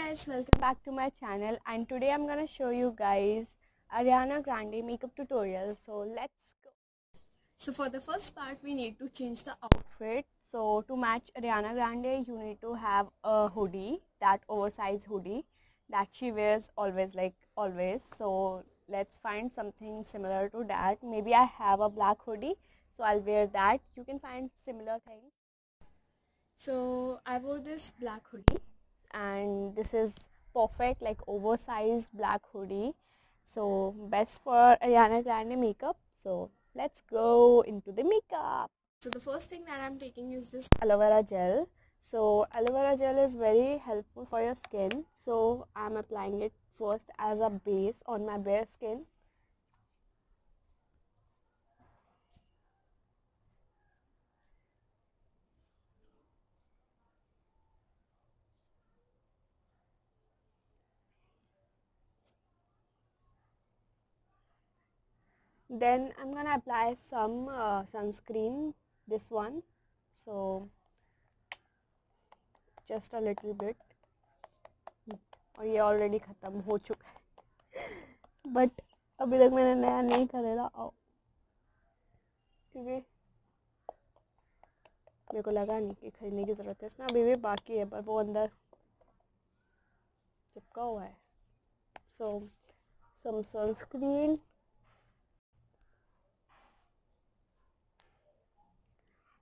guys, welcome back to my channel, and today I'm gonna show you guys Ariana Grande makeup tutorial. So let's go. So for the first part we need to change the outfit. So to match Ariana Grande you need to have a hoodie, that oversized hoodie that she wears always, like always. So let's find something similar to that. Maybe I have a black hoodie, so I'll wear that. You can find similar things. So I wore this black hoodie and this is perfect, like oversized black hoodie, so best for Ariana Grande makeup. So let's go into the makeup. So the first thing that I'm taking is this aloe vera gel. So aloe vera gel is very helpful for your skin, so I'm applying it first as a base on my bare skin. Then I'm gonna apply some sunscreen, this one, so just a little bit. और ये already ख़त्म हो चुका है but अभी तक मैंने नया नहीं खरीदा क्योंकि मेरे को लगा नहीं कि खरीदने की ज़रूरत है। इसमें अभी भी बाकी है पर वो अंदर चिपका हुआ है। सो सम सनस्क्रीन,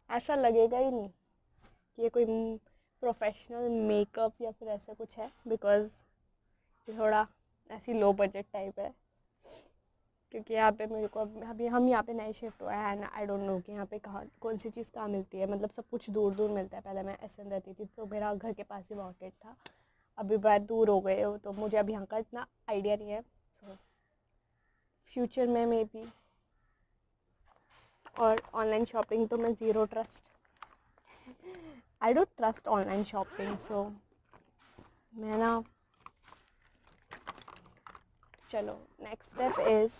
ऐसा लगेगा ही नहीं कि ये कोई प्रोफेशनल मेकअप या फिर ऐसा कुछ है, बिकॉज़ ये थोड़ा ऐसी लो बजट टाइप है। क्योंकि यहाँ पे मेरे को अभी हम यहाँ पे नए शिफ्ट हुआ है एंड आई डोंट नो कि यहाँ पे कहाँ कौन सी चीज़ कहाँ मिलती है। मतलब सब कुछ दूर दूर मिलता है। पहले मैं एसएन रहती थी तो मेरा घर के पास ही मार्केट था, अभी बहुत दूर हो गए हो तो मुझे अभी यहाँ का इतना आइडिया नहीं है। सो फ्यूचर में मे बी। और ऑनलाइन शॉपिंग तो मैं zero trust, I don't trust online shopping. So मैं ना, चलो next step is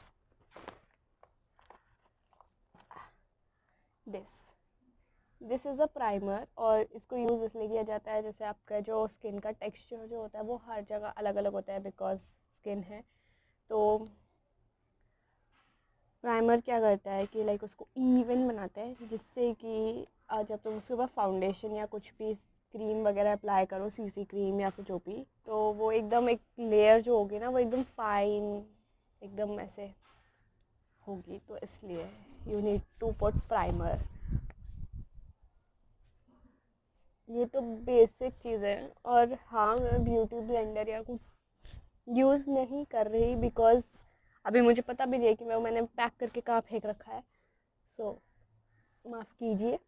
this is a primer. और इसको यूज़ इसलिए किया जाता है जैसे आपका जो स्किन का टेक्सचर जो होता है वो हर जगह अलग अलग होता है, बिकॉज स्किन है। तो प्राइमर क्या करता है कि लाइक उसको इवन बनाता है, जिससे कि जब तुम उसके ऊपर फाउंडेशन या कुछ भी क्रीम वगैरह अप्लाई करो, सीसी क्रीम या फिर जो भी, तो वो एकदम एक लेयर जो होगी ना वो एकदम फाइन, एकदम ऐसे होगी। तो इसलिए you need to put primer. ये तो बेसिक चीज़ है। और हाँ, मैं ब्यूटी ब्लेंडर या कुछ यूज़ नहीं कर रही, बिकॉज़ अभी मुझे पता भी नहीं है कि मैंने पैक करके कहाँ फेंक रखा है। सो माफ़ कीजिए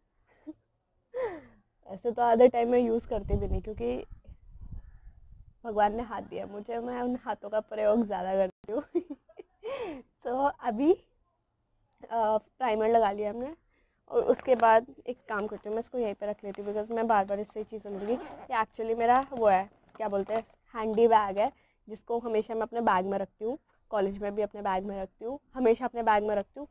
ऐसे तो आधे टाइम मैं यूज़ करती भी नहीं, क्योंकि भगवान ने हाथ दिया मुझे, मैं उन हाथों का प्रयोग ज़्यादा करती हूँ सो अभी प्राइमर लगा लिया हमने, और उसके बाद एक काम करती हूँ, मैं इसको यहीं पे रख लेती हूँ, बिकॉज मैं बार बार इससे चीज़ें लूँगी। ये एक्चुअली मेरा वो है, क्या बोलते हैं, हैंडी बैग है, जिसको हमेशा मैं अपने बैग में रखती हूँ। कॉलेज में भी अपने बैग में रखती हूँ, हमेशा अपने बैग में रखती हूँ।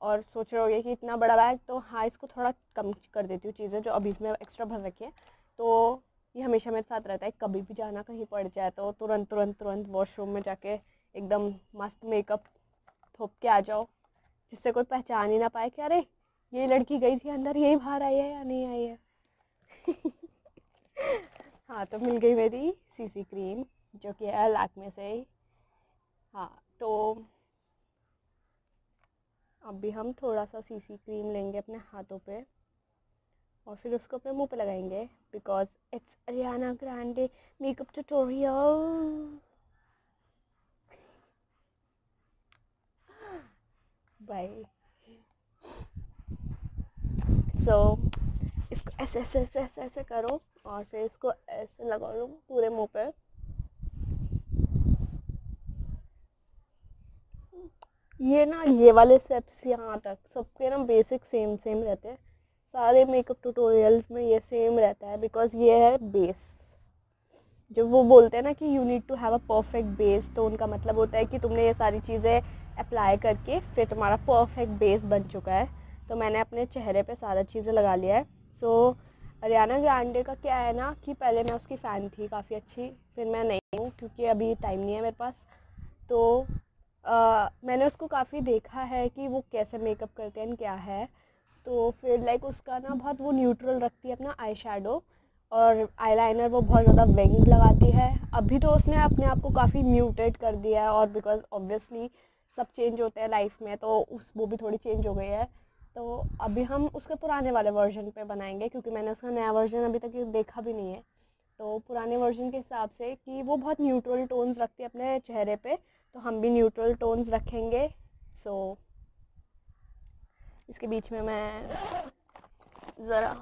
और सोच रहे होगे कि इतना बड़ा बैग, तो हाँ इसको थोड़ा कम कर देती हूँ चीज़ें जो अभी इसमें एक्स्ट्रा भर रखी है। तो ये हमेशा मेरे साथ रहता है, कभी भी जाना कहीं पड़ जाए तो तुरंत तुरंत तुरंत वॉशरूम में जाके एकदम मस्त मेकअप थोप के आ जाओ, जिससे कोई पहचान ही ना पाए कि अरे ये लड़की गई थी अंदर, यही बाहर आई है या नहीं आई है हाँ, तो मिल गई मेरी सीसी क्रीम, जो कि है लैक्मे से ही। हाँ, तो अभी हम थोड़ा सा सीसी क्रीम लेंगे अपने हाथों पे और फिर उसको अपने मुंह पे लगाएंगे, because it's Ariana Grande makeup tutorial. Bye. So इसको ऐसे ऐसे ऐसे ऐसे ऐसे करो और फिर इसको ऐसे लगा लो पूरे मुंह पे। ये ना, ये वाले स्टेप्स यहाँ तक सबके ना बेसिक सेम सेम रहते हैं। सारे मेकअप ट्यूटोरियल्स में ये सेम रहता है, बिकॉज ये है बेस। जब वो बोलते हैं ना कि you need to have a perfect base, तो उनका मतलब होता है कि तुमने ये सारी चीज़ें अप्लाई करके फिर तुम्हारा परफेक्ट बेस बन चुका है। तो मैंने अपने चेहरे पे सारा चीज़ें लगा लिया है। सो अरियाना ग्रांडे का क्या है ना कि पहले मैं उसकी फ़ैन थी काफ़ी अच्छी, फिर मैं नहीं हूँ क्योंकि अभी टाइम नहीं है मेरे पास। तो मैंने उसको काफ़ी देखा है कि वो कैसे मेकअप करते हैं क्या है। तो फिर लाइक उसका ना बहुत वो न्यूट्रल रखती है अपना आई शेडो, और आईलाइनर वो बहुत ज़्यादा विंग लगाती है। अभी तो उसने अपने आप को काफ़ी म्यूटेड कर दिया है, और बिकॉज ऑब्वियसली सब चेंज होते हैं लाइफ में, तो उस वो भी थोड़ी चेंज हो गई है। तो अभी हम उसके पुराने वाले वर्जन पे बनाएंगे, क्योंकि मैंने उसका नया वर्जन अभी तक देखा भी नहीं है। तो पुराने वर्जन के हिसाब से कि वो बहुत न्यूट्रल टोन्स रखती है अपने चेहरे पे, तो हम भी न्यूट्रल टोन्स रखेंगे। सो इसके बीच में मैं ज़रा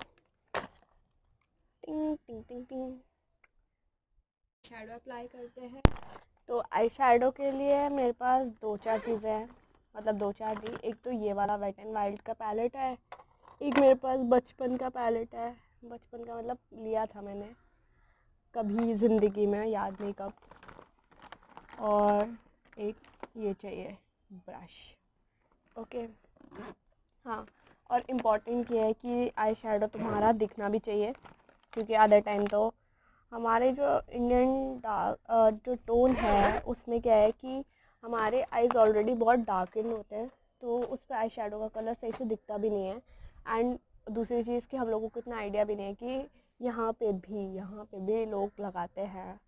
टिंग टिंग टिंग टिंग शैडो अप्लाई करते हैं। तो आई शेडो के लिए मेरे पास दो चार चीज़ें हैं, मतलब दो चार दी। एक तो ये वाला वेट एंड वाइल्ड का पैलेट है, एक मेरे पास बचपन का पैलेट है। बचपन का मतलब लिया था मैंने कभी ज़िंदगी में, याद नहीं कब। और एक ये चाहिए ब्रश। ओके। हाँ, और इम्पॉर्टेंट ये है कि आई शेडो तुम्हारा दिखना भी चाहिए, क्योंकि आधे टाइम तो हमारे जो इंडियन जो टोन है उसमें क्या है कि हमारे आइज़ ऑलरेडी बहुत डार्कन होते हैं, तो उस पर आई शेडो का कलर सही से दिखता भी नहीं है। एंड दूसरी चीज़ कि हम लोगों को इतना आइडिया भी नहीं है कि यहाँ पे भी लोग लगाते हैं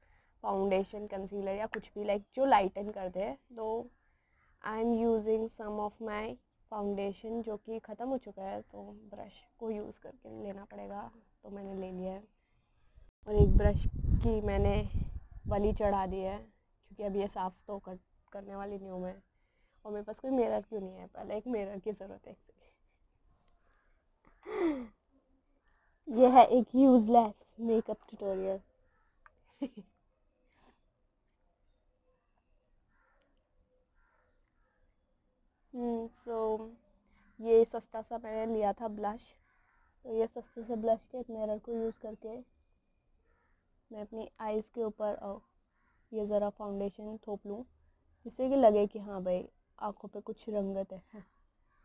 फाउंडेशन कंसीलर या कुछ भी लाइक जो लाइटन कर दे। तो I am using some of my foundation जो कि ख़त्म हो चुका है, तो ब्रश को यूज़ करके लेना पड़ेगा, तो मैंने ले लिया है। और एक ब्रश की मैंने बलि चढ़ा दी है, क्योंकि अब ये साफ़ तो करने वाली नहीं हूँ मैं, और मेरे पास कोई मिरर क्यों नहीं है, पहले एक मिरर की ज़रूरत है। ये है एक यूजलेस मेकअप ट्यूटोरियल। सो ये सस्ता सा मैंने लिया था ब्लश, तो ये सस्ते से ब्लश के मिरर को यूज़ करके मैं अपनी आइज़ के ऊपर ये ज़रा फाउंडेशन थोप लूँ, जिससे कि लगे कि हाँ भाई आँखों पे कुछ रंगत है।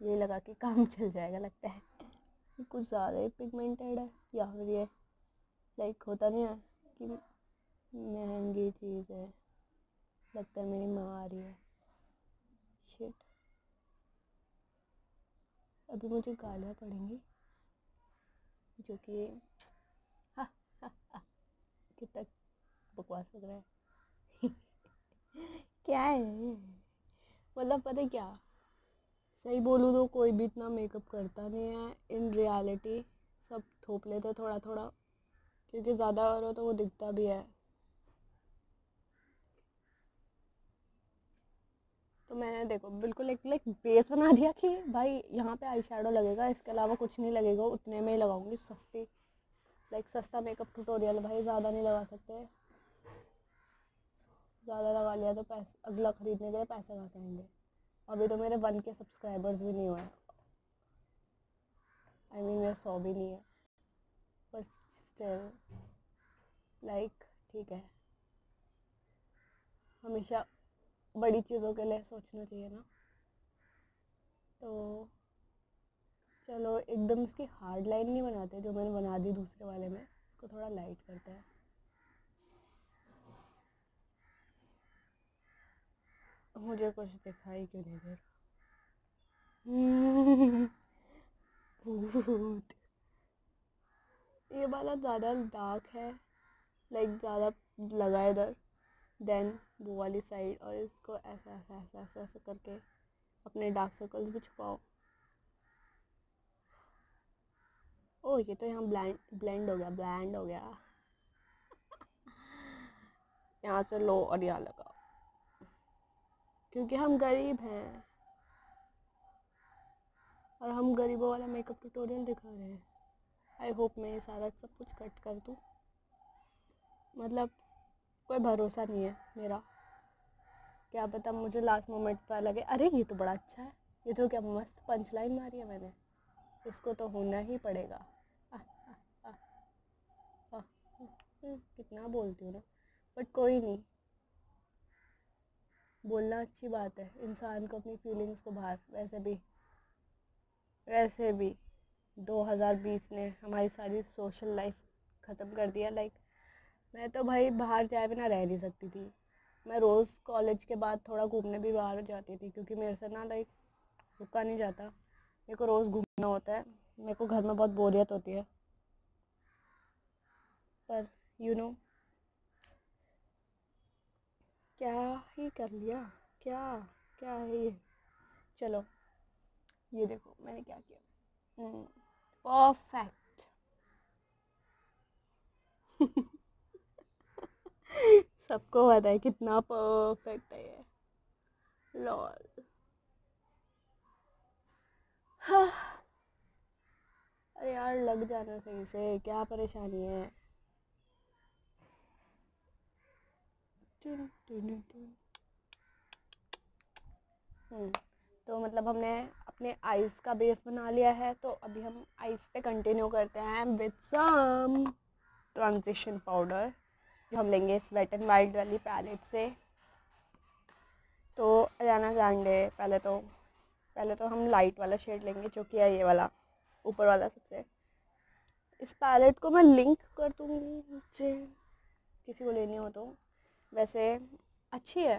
ये लगा के काम चल जाएगा लगता है। ये कुछ ज़्यादा ही पिगमेंटेड है, या फिर ये लाइक होता नहीं है कि महंगी चीज़ है, लगता है मेरी माँ आ रही है। शिट, अभी मुझे गालियाँ पड़ेंगी, जो कि हाँ हाँ हाँ, कितना बकवास लग रहा है। क्या है मतलब, पता है क्या, सही बोलूँ तो कोई भी इतना मेकअप करता नहीं है इन रियलिटी। सब थोप लेते थोड़ा थोड़ा, क्योंकि ज़्यादा करो तो वो दिखता भी है। तो मैंने देखो बिल्कुल एक लाइक बेस बना दिया कि भाई यहाँ पे आई शेडो लगेगा, इसके अलावा कुछ नहीं लगेगा, उतने में ही लगाऊंगी सस्ती, लाइक सस्ता मेकअप ट्यूटोरियल भाई, ज़्यादा नहीं लगा सकते। ज़्यादा लगा लिया तो पैसे अगला ख़रीदने के लिए पैसे कहाँ से आएंगे। अभी तो मेरे 1 के सब्सक्राइबर्स भी नहीं हुए, आई मीन मेरे 100 भी नहीं है, पर स्टिल लाइक ठीक है, हमेशा बड़ी चीज़ों के लिए सोचना चाहिए ना। तो चलो एकदम इसकी हार्ड लाइन नहीं बनाते जो मैंने बना दी दूसरे वाले में, इसको थोड़ा लाइट करते हैं। मुझे कुछ दिखाई क्यों नहीं दे रहा। भूत, ये वाला ज़्यादा डार्क है, लाइक ज़्यादा लगा है इधर, देन वो वाली साइड, और इसको ऐसा ऐसा ऐसा ऐसा ऐसा करके अपने डार्क सर्कल्स भी छुपाओ। ओह ये तो यहाँ ब्लेंड हो गया, ब्लेंड हो गया। यहाँ से लो और यहाँ लगाओ, क्योंकि हम गरीब हैं और हम गरीबों वाला मेकअप ट्यूटोरियल दिखा रहे हैं। आई होप मैं ये सारा सब कुछ कट कर दूँ, मतलब कोई भरोसा नहीं है मेरा, क्या पता मुझे लास्ट मोमेंट पर लगे अरे ये तो बड़ा अच्छा है, ये तो क्या मस्त पंच लाइन मारी है मैंने, इसको तो होना ही पड़ेगा। आह, आह, आह, कितना बोलती हूँ ना, बट कोई नहीं, बोलना अच्छी बात है, इंसान को अपनी फीलिंग्स को बाहर, वैसे भी 2020 ने हमारी सारी सोशल लाइफ ख़त्म कर दिया। लाइक मैं तो भाई बाहर जाए बिना रह नहीं सकती थी। मैं रोज़ कॉलेज के बाद थोड़ा घूमने भी बाहर जाती थी, क्योंकि मेरे से ना लाइक रुका नहीं जाता। मेरे को रोज़ घूमना होता है, मेरे को घर में बहुत बोरियत होती है। पर यू नो क्या ही कर लिया, क्या क्या है ये। चलो ये देखो मैंने क्या किया। परफेक्ट। सबको पता है कितना परफेक्ट है ये। लॉल। हाँ। अरे यार लग जाना सही से, क्या परेशानी है। टुन, टुन, टुन। तो मतलब हमने अपने आइस का बेस बना लिया है, तो अभी हम आइस पे कंटिन्यू करते हैं विद सम ट्रांजिशन पाउडर, जो हम लेंगे स्वेट एंड वाइल्ड वाली पैलेट से। तो अरियाना ग्रांडे पहले तो हम लाइट वाला शेड लेंगे, जो कि है ये वाला ऊपर वाला सबसे। इस पैलेट को मैं लिंक कर दूँगी नीचे, किसी को लेनी हो तो। वैसे अच्छी है,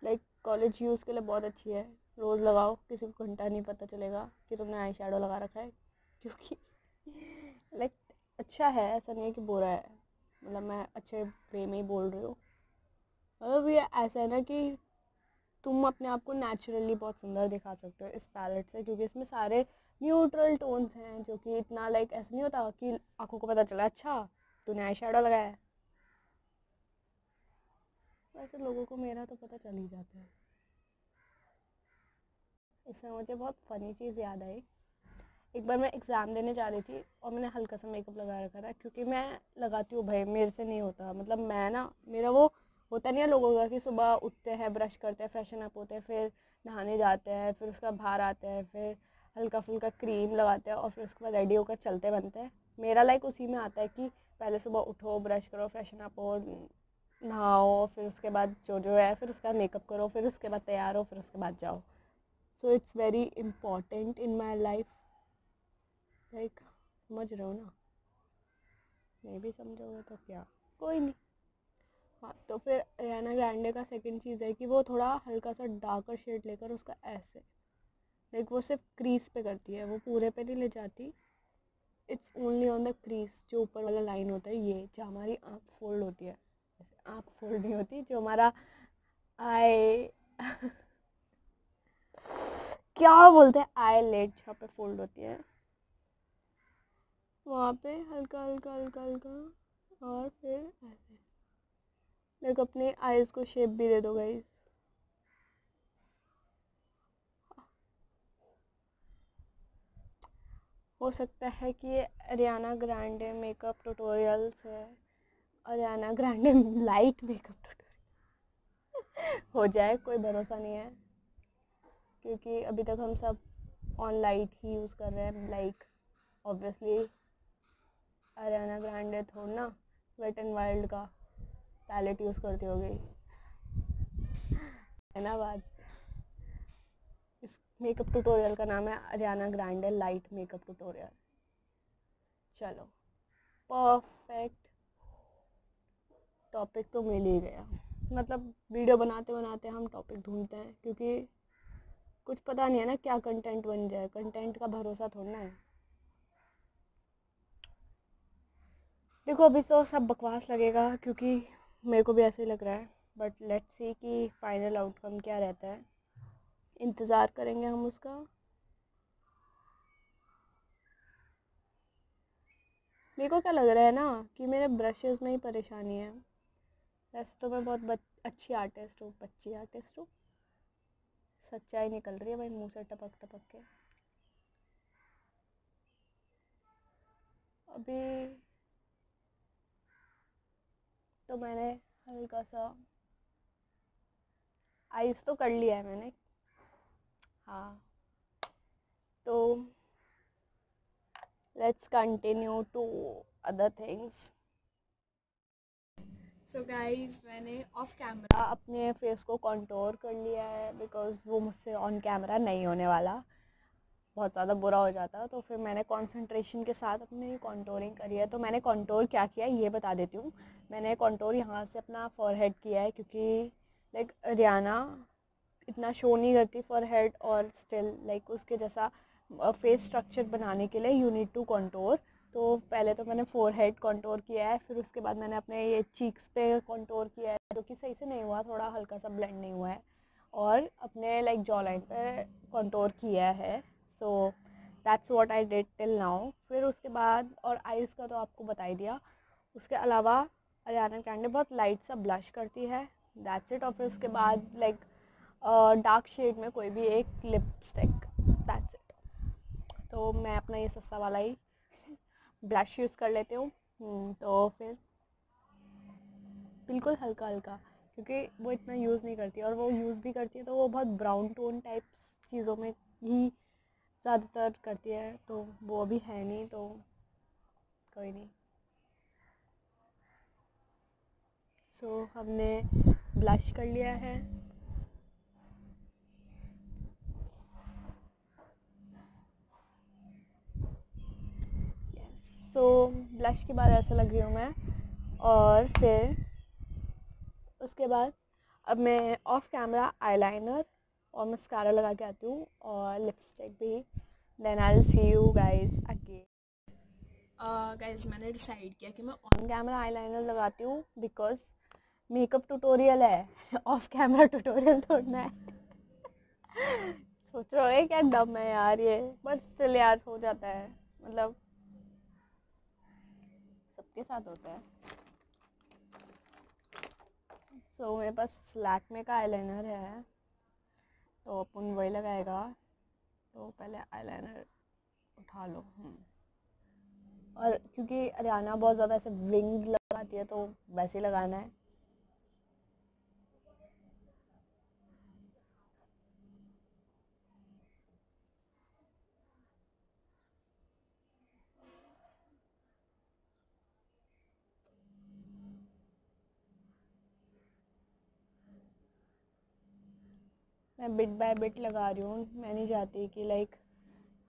लाइक कॉलेज यूज़ के लिए बहुत अच्छी है। रोज़ लगाओ, किसी को घंटा नहीं पता चलेगा कि तुमने आई शेडो लगा रखा है, क्योंकि लाइक अच्छा है, ऐसा नहीं है कि बुरा है। मतलब मैं अच्छे वे में ही बोल रही हूँ। मतलब ये ऐसा है ना कि तुम अपने आप को नेचुरली बहुत सुंदर दिखा सकते हो इस पैलेट से, क्योंकि इसमें सारे न्यूट्रल टोन्स हैं, जो कि इतना लाइक ऐसा नहीं होता कि आंखों को पता चला अच्छा तूने आई शेडो लगाया है। वैसे लोगों को मेरा तो पता चल ही जाता है। इससे मुझे बहुत फ़नी चीज़ याद आई। एक बार मैं एग्ज़ाम देने जा रही थी और मैंने हल्का सा मेकअप लगा रखा था, क्योंकि मैं लगाती हूँ भाई, मेरे से नहीं होता। मतलब मैं ना, मेरा वो होता नहीं है लोगों का कि सुबह उठते हैं, ब्रश करते हैं, फ्रेशन अप होते हैं, फिर नहाने जाते हैं, फिर उसका बाहर आते हैं, फिर हल्का फुल्का क्रीम लगाते हैं और फिर उसके बाद रेडी होकर चलते बनते हैं। मेरा लाइक उसी में आता है कि पहले सुबह उठो, ब्रश करो, फ्रेशन अप हो, नहाओ, फिर उसके बाद जो जो है, फिर उसका मेकअप करो, फिर उसके बाद तैयार हो, फिर उसके बाद जाओ। So it's very important in my life. Like समझ रहे हो ना? नहीं भी समझोगे तो क्या, कोई नहीं। हाँ, तो फिर अरियाना ग्रैंडे का सेकंड चीज़ है कि वो थोड़ा हल्का सा डार्कर शेड लेकर उसका ऐसे, लाइक वो सिर्फ क्रीज पे करती है, वो पूरे पे नहीं ले जाती। It's only on the crease, जो ऊपर वाला लाइन होता है, ये जहाँ हमारी आँख फोल्ड होती है। ऐसे आँख फोल्ड नहीं होती, जो हमारा आई क्या बोलते हैं, आई लेट, जहाँ पे फोल्ड होती है, वहाँ पे हल्का हल्का हल्का हल्का, और फिर ऐसे। लाइक अपने आईज को शेप भी दे दो गाइस। हो सकता है कि ये अरियाना ग्रांडे मेकअप ट्यूटोरियल्स है, Ariana Grande light makeup tutorial हो जाए, कोई भरोसा नहीं है, क्योंकि अभी तक हम सब ऑन लाइट ही यूज़ कर रहे हैं। लाइक ऑब्वियसली अरियाना ग्रांडे थोड़ा ना वेट एंड वाइल्ड का पैलेट यूज़ करती होगी, है ना बात। इस मेकअप ट्यूटोरियल का नाम है Ariana Grande light makeup tutorial. चलो परफेक्ट, टॉपिक तो मिल ही गया। मतलब वीडियो बनाते बनाते हम टॉपिक ढूंढते हैं, क्योंकि कुछ पता नहीं है ना क्या कंटेंट बन जाए, कंटेंट का भरोसा थोड़ा ना है। देखो अभी तो सब बकवास लगेगा, क्योंकि मेरे को भी ऐसे ही लग रहा है, बट लेट्स सी कि फाइनल आउटकम क्या रहता है। इंतज़ार करेंगे हम उसका। मेरे को क्या लग रहा है ना कि मेरे ब्रशेज़ में ही परेशानी है। वैसे तो मैं बहुत अच्छी आर्टिस्ट हूँ, बच्ची आर्टिस्ट हूँ। सच्चाई निकल रही है भाई मुंह से टपक टपक के। अभी तो मैंने हल्का सा आइस तो कर लिया है मैंने। हाँ, तो let's continue to other things. So guys मैंने ऑफ कैमरा अपने फेस को कंटूर कर लिया है, बिकॉज वो मुझसे ऑन कैमरा नहीं होने वाला। बहुत ज़्यादा बुरा हो जाता। तो फिर मैंने कंसंट्रेशन के साथ अपनी कॉन्टोरिंग करी है। तो मैंने कॉन्टोर क्या किया है ये बता देती हूँ। मैंने कॉन्टोर यहाँ से अपना फॉरहेड किया है, क्योंकि लाइक रियाना इतना शो नहीं करती फॉरहेड, और स्टिल लाइक उसके जैसा फेस स्ट्रक्चर बनाने के लिए यू नीड टू कॉन्टोर। तो पहले तो मैंने फोरहेड कॉन्टोर किया है, फिर उसके बाद मैंने अपने ये चीक्स पे कॉन्टोर किया है, जो कि सही से नहीं हुआ, थोड़ा हल्का सा ब्लेंड नहीं हुआ है, और अपने लाइक जॉ लाइन पे कॉन्टोर किया है। So that's what I did till now. फिर उसके बाद और आइज़ का तो आपको बता ही दिया। उसके अलावा अरियाना ग्रैंडे बहुत लाइट सा ब्लश करती है, दैट्स इट। और फिर उसके बाद लाइक डार्क शेड में कोई भी एक लिपस्टिक, दैट्स इट। तो मैं अपना ये सस्ता वाला ही ब्लश यूज़ कर लेती हूँ। तो फिर बिल्कुल हल्का हल्का, क्योंकि वो इतना यूज़ नहीं करती, और वो यूज़ भी करती है तो वो बहुत ब्राउन टोन टाइप्स चीज़ों में ही ज़्यादातर करती है, तो वो अभी है नहीं, तो कोई नहीं। सो हमने ब्लश कर लिया है। सो ब्लश के बाद ऐसा लग रही हूँ मैं। और फिर उसके बाद अब मैं ऑफ कैमरा आईलाइनर और मस्कारा लगा के आती हूँ, और लिपस्टिक भी। Then I will see you guys again. Guys मैंने डिसाइड किया कि मैं ऑन कैमरा आईलाइनर लगाती हूँ, बिकॉज मेकअप ट्यूटोरियल है ऑफ कैमरा ट्यूटोरियल थोड़ा है। सोच रहे हो क्या डम है यार ये, बट स्टिल यार हो जाता है, मतलब सबके साथ होता है। सो मेरे पास लैक्मे का आईलाइनर है, तो अपन वही लगाएगा। तो पहले आईलाइनर उठा लो। और क्योंकि अरियाना बहुत ज़्यादा ऐसे विंग लगाती है, तो वैसे ही लगाना है। मैं बिट बाय बिट लगा रही हूँ, मैं नहीं चाहती कि लाइक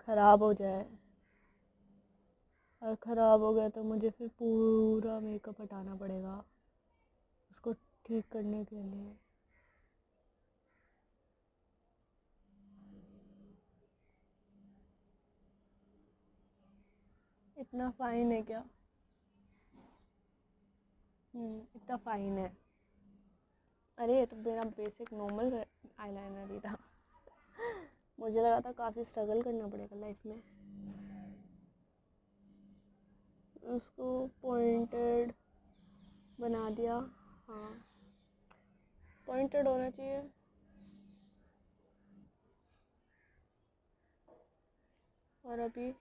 ख़राब हो जाए, और ख़राब हो गया तो मुझे फिर पूरा मेकअप हटाना पड़ेगा उसको ठीक करने के लिए। इतना फाइन है क्या? इतना फाइन है। अरे ये तो मेरा बेसिक नॉर्मल आईलाइनर ही था। मुझे लगा था काफ़ी स्ट्रगल करना पड़ेगा लाइफ में। उसको पॉइंटेड बना दिया। हाँ, पॉइंटेड होना चाहिए। और अभी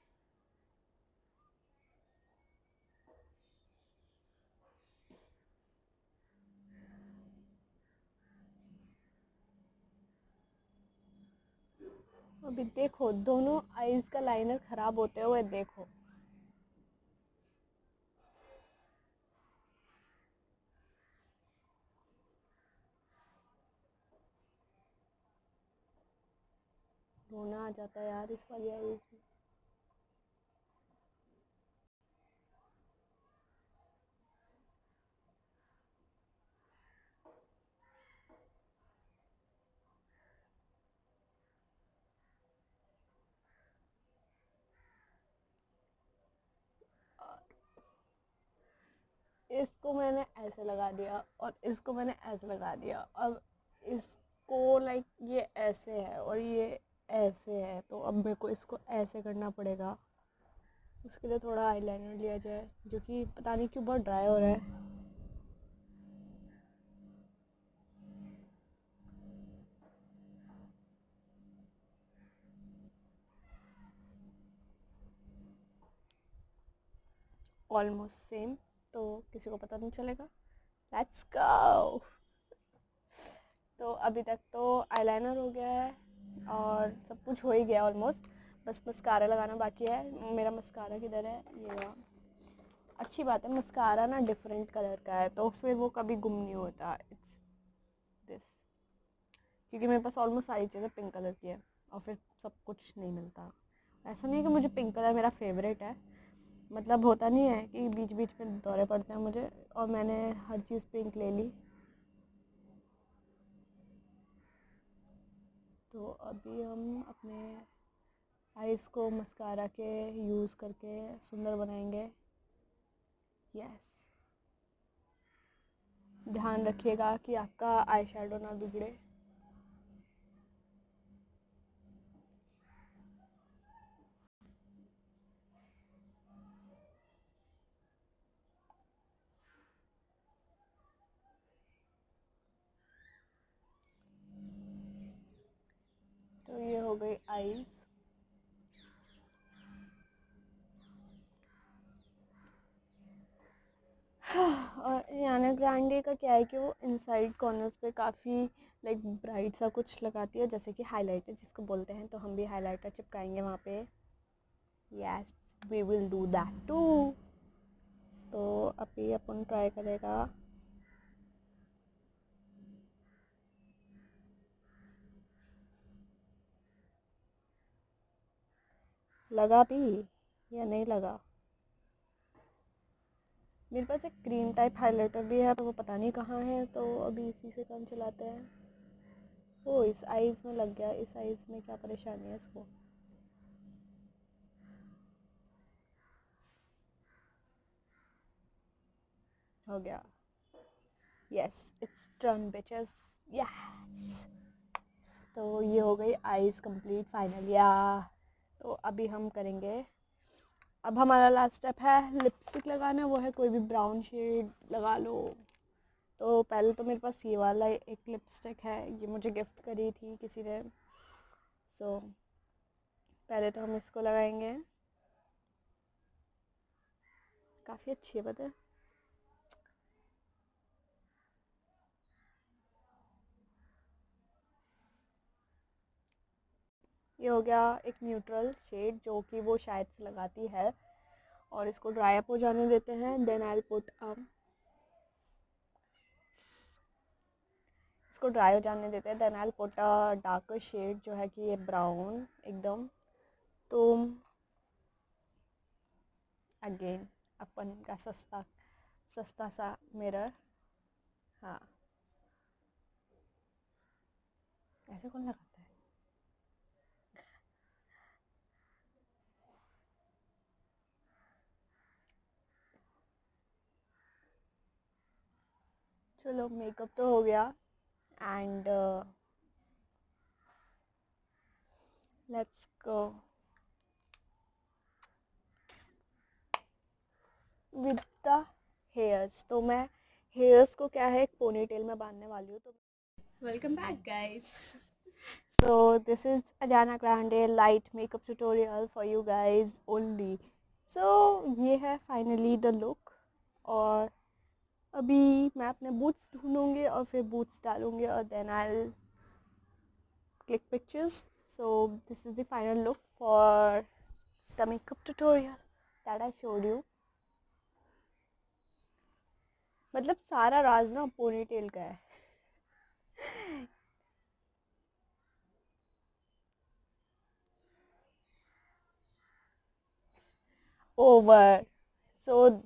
अभी देखो, दोनों आईज का लाइनर ख़राब होते हुए देखो। रोना आ जाता है यार इस वाली आईज में। इसको मैंने ऐसे लगा दिया, और इसको मैंने ऐसे लगा दिया। अब इसको लाइक ये ऐसे है और ये ऐसे है, तो अब मेरे को इसको ऐसे करना पड़ेगा। उसके लिए थोड़ा आईलाइनर लिया जाए, जो कि पता नहीं क्यों बहुत ड्राई हो रहा है। ऑलमोस्ट सेम, तो किसी को पता नहीं चलेगा। Let's go. तो अभी तक तो आईलाइनर हो गया है, और सब कुछ हो ही गया ऑलमोस्ट। बस मस्कारा लगाना बाकी है। मेरा मस्कारा किधर है? ये रहा। अच्छी बात है, मस्कारा ना डिफरेंट कलर का है, तो फिर वो कभी गुम नहीं होता। इट्स दिस, क्योंकि मेरे पास ऑलमोस्ट सारी चीज़ें पिंक कलर की है, और फिर सब कुछ नहीं मिलता। ऐसा नहीं है कि मुझे पिंक कलर मेरा फेवरेट है, मतलब होता नहीं है कि बीच बीच में दौरे पड़ते हैं मुझे और मैंने हर चीज़ पिंक ले ली। तो अभी हम अपने आइज़ को मस्कारा के यूज़ करके सुंदर बनाएंगे। यस, ध्यान रखिएगा कि आपका आई शेडो ना बिगड़े। तो ये हो गई आईज। और अरियाना ग्रैंडे का क्या है कि वो इनसाइड कॉर्नर्स पे काफ़ी लाइक ब्राइट सा कुछ लगाती है, जैसे कि हाइलाइटर जिसको बोलते हैं, तो हम भी हाइलाइटर चिपकाएंगे वहाँ पे। Yes, we will do that too. तो अभी अपन ट्राई करेगा। लगा भी या नहीं लगा? मेरे पास एक क्रीम टाइप हाइलाइटर भी है, तो वो पता नहीं कहाँ है, तो अभी इसी से काम चलाते हैं। ओ, इस आईज में लग गया। इस आईज में क्या परेशानी है इसको? हो गया। Yes, it's done bitches. Yes, तो ये हो गई आईज कंप्लीट फाइनल। या तो अभी हम करेंगे, अब हमारा लास्ट स्टेप है लिपस्टिक लगाना। वो है कोई भी ब्राउन शेड लगा लो। तो पहले तो मेरे पास ये वाला एक लिपस्टिक है, ये मुझे गिफ्ट करी थी किसी ने। सो पहले तो हम इसको लगाएंगे। काफ़ी अच्छी है पता है। ये हो गया एक न्यूट्रल शेड जो कि वो शायद से लगाती है, और इसको ड्राई अप हो जाने देते हैं। देन आई पुट इसको ड्राई हो जाने देते हैं। Then I put a darker shade जो है कि ये ब्राउन एकदम। तो अगेन अपन का सस्ता सस्ता सा मिरर। हाँ, ऐसे कौन लगाता है? चलो, मेकअप तो हो गया and let's go with the hairs. तो मैं हेयर्स को क्या है, एक पोनी टेल में बांधने वाली हूँ। तो welcome back guys. So this is Ariana Grande light makeup tutorial for you guys only. So ये है फाइनली द लुक। और अभी मैं अपने बूट्स ढूंढूंगी और फिर बूट्स डालूंगी और then I click pictures. So this is the final look for the makeup tutorial that I showed you. मतलब सारा राज ना पोनी टेल का है। Over. So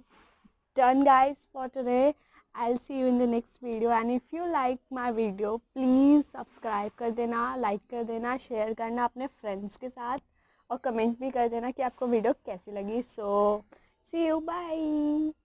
done guys for today. I'll see you in the next video, and if you like my video please subscribe कर देना, like कर देना, share करना अपने friends के साथ, और comment भी कर देना कि आपको वीडियो कैसी लगी। So see you, bye.